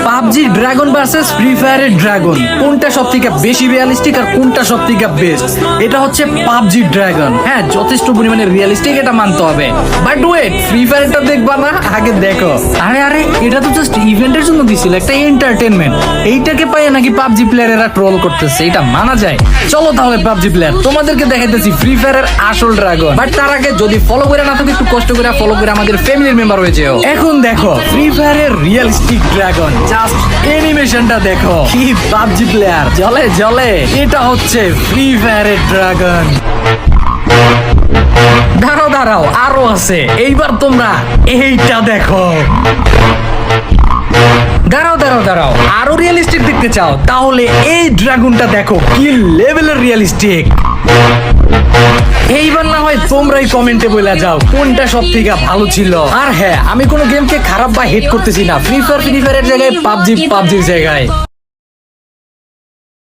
PUBG dragon versus free ফায়ারের dragon, কোনটা সবথেকে বেশি রিয়েলিস্টিক আর কোনটা সবথেকে বেস্ট? এটা হচ্ছে পাবজি ড্রাগন। হ্যাঁ, যথেষ্ট পরিমাণে রিয়েলিস্টিক, এটা মানতে হবে। বাট ওয়েট, ফ্রি ফায়ারটা দেখবা না? আগে দেখো। আরে আরে, এটা তো জাস্ট ইভেন্টের জন্য দিছিল, একটা এন্টারটেনমেন্ট। এইটাকে পাইয়ে নাকি পাবজি প্লেয়ারেরা ট্রোল করতেছে, এটা মানা যায়? চলো তাহলে পাবজি প্লেয়ার, তোমাদেরকে দেখাইতেছি ফ্রি ফায়ারের আসল ড্রাগন। বাট তার আগে যদি ফলো করে না থাকো, একটু কষ্ট করে ফলো করে আমাদের ফ্যামিলির মেম্বার হয়ে যেও। এখন দেখো ফ্রি ফায়ারের রিয়েলিস্টিক ড্রাগন, জাস্ট অ্যানিমেশনটা দেখো। কি পাবজি প্লেয়ার জ্বলে জ্বলে, এটা হচ্ছে ফ্রি ফায়ারের ড্রাগন। দাঁড়াও দাঁড়াও, আরো আছে। এইবার তোমরা এইটা দেখো। দাঁড়াও দাঁড়াও দাঁড়াও, আরো রিয়েলিস্টিক দেখতে চাও? তাহলে এই ড্রাগনটা দেখো, কি লেভেলের রিয়েলিস্টিক। এইবার না হয় তোমরাই কমেন্টে বলে যাও কোনটা সব থেকে ভালো ছিল। আর হ্যাঁ, আমি কোনো গেমকে খারাপ বা হেট করতেছি না। ফ্রি ফায়ারের জায়গায় পাবজির জায়গায়